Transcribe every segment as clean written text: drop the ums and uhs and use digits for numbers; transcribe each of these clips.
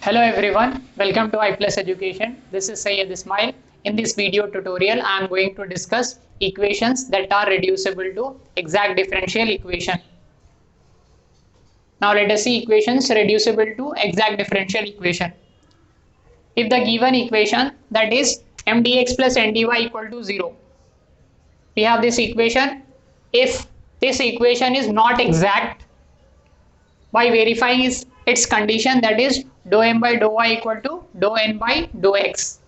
Hello everyone, welcome to iPlus Education. This is Syed Ismail. In this video tutorial, I am going to discuss equations that are reducible to exact differential equation. Now let us see equations reducible to exact differential equation. If the given equation, that is mdx plus ndy equal to 0, we have this equation. If this equation is not exact, by verifying its condition, that is dou m by dou y equal to dou n by dou x,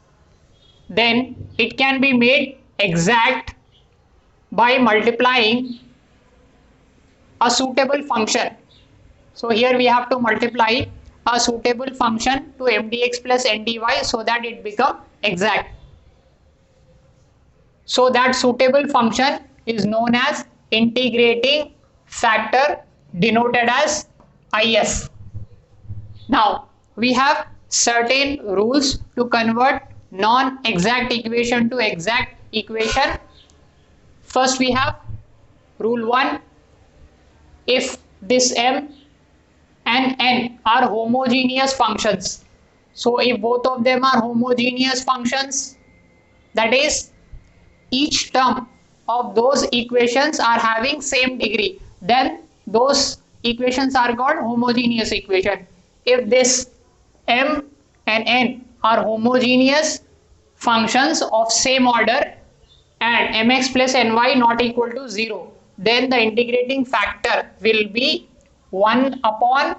then it can be made exact by multiplying a suitable function. So here we have to multiply a suitable function to mdx plus ndy so that it become exact. So that suitable function is known as integrating factor, denoted as if. Now we have certain rules to convert non-exact equation to exact equation. First we have rule 1. If this m and n are homogeneous functions, so if both of them are homogeneous functions, that is each term of those equations are having same degree, then those equations are called homogeneous equation. If this m and n are homogeneous functions of same order and mx plus ny not equal to 0, then the integrating factor will be 1 upon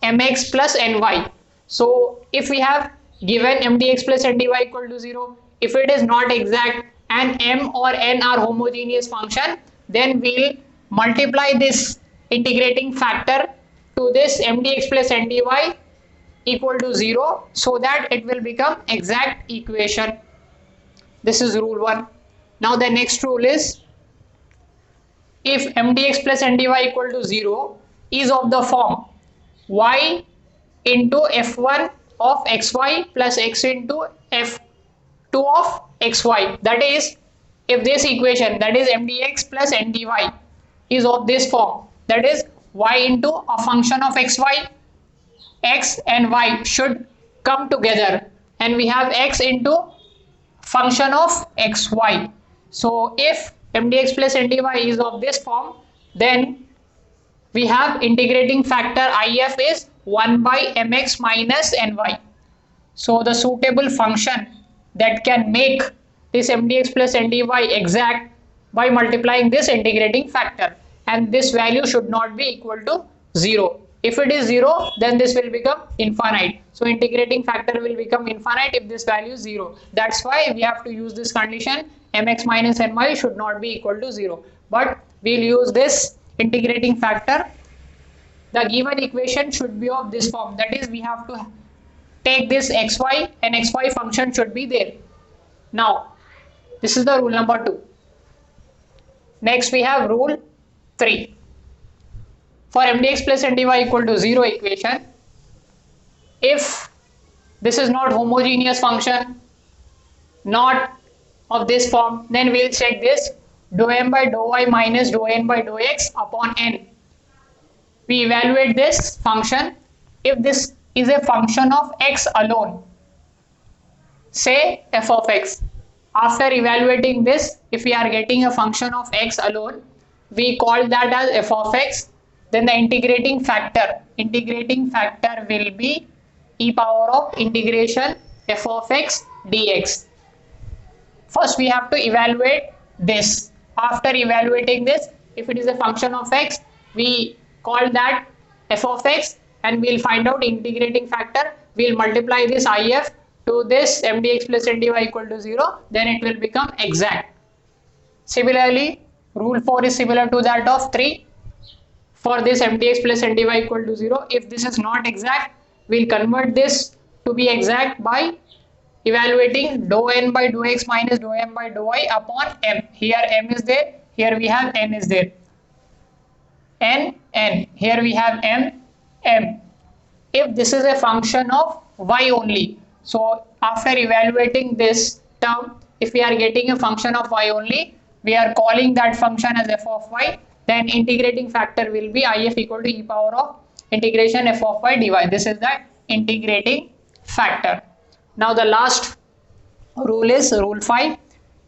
mx plus ny. So if we have given mdx plus ndy equal to 0, if it is not exact and m or n are homogeneous function, then we'll multiply this integrating factor to this mdx plus ndy equal to 0 so that it will become exact equation. This is rule 1. Now the next rule is, if mdx plus ndy equal to 0 is of the form y into f1 of xy plus x into f2 of xy, that is if this equation, that is mdx plus ndy, is of this form, that is y into a function of xy, x and y should come together and we have x into function of xy. So if mdx plus ndy is of this form, then we have integrating factor if is 1 by mx minus ny. So the suitable function that can make this mdx plus ndy exact by multiplying this integrating factor, and this value should not be equal to 0. If it is 0, then this will become infinite. So integrating factor will become infinite if this value is 0. That's why we have to use this condition, mx minus ny should not be equal to 0. But we'll use this integrating factor. The given equation should be of this form, that is we have to take this xy and xy function should be there. Now this is the rule number 2. Next we have rule 3. For mdx plus ndy equal to 0 equation, if this is not homogeneous function, not of this form, then we'll check this dou m by dou y minus dou n by dou x upon n. We evaluate this function. If this is a function of x alone, say f of x, after evaluating this, if we are getting a function of x alone, we call that as f of x. Then the integrating factor will be e power of integration f of x dx. First we have to evaluate this. After evaluating this, if it is a function of x, we call that f of x and we'll find out integrating factor. We'll multiply this if to this mdx plus ndy equal to 0, then it will become exact. Similarly, rule 4 is similar to that of 3. For this mdx plus ndy equal to 0, if this is not exact, we'll convert this to be exact by evaluating dou n by dou x minus dou m by dou y upon m. Here m is there, here we have n is there. N, here we have m. If this is a function of y only, so after evaluating this term, if we are getting a function of y only, we are calling that function as f of y. Then integrating factor will be if equal to e power of integration f of y dy. This is the integrating factor. Now the last rule is rule 5.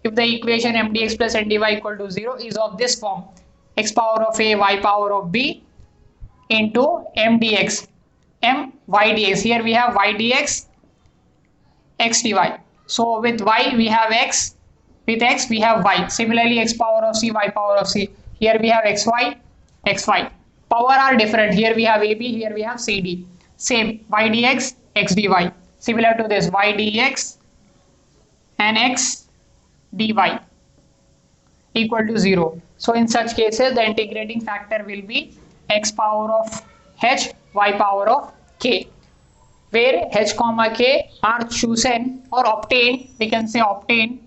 If the equation m dx plus n dy equal to 0 is of this form, x power of a y power of b into m dx, m y dx. Here we have y dx, x dy. So with y we have x, with x we have y. Similarly x power of c, y power of c. Here we have xy, xy. Power are different. Here we have ab, here we have cd. Same, y dx, x dy. Similar to this, y dx and x dy equal to 0. So in such cases the integrating factor will be x power of h, y power of k, where h comma k are chosen or obtained, we can say obtained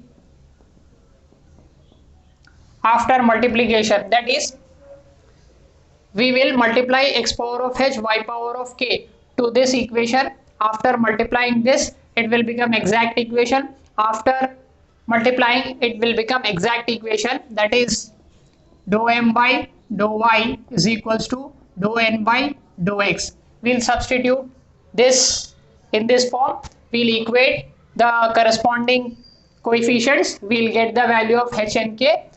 after multiplication. That is, we will multiply x power of h, y power of k to this equation. After multiplying this, it will become exact equation. After multiplying, it will become exact equation, that is dou m by dou y is equals to dou n by dou x. We'll substitute this in this form. We'll equate the corresponding coefficients. We'll get the value of h and k.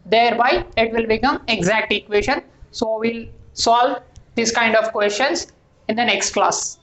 Thereby, it will become exact equation. So we'll solve this kind of questions in the next class.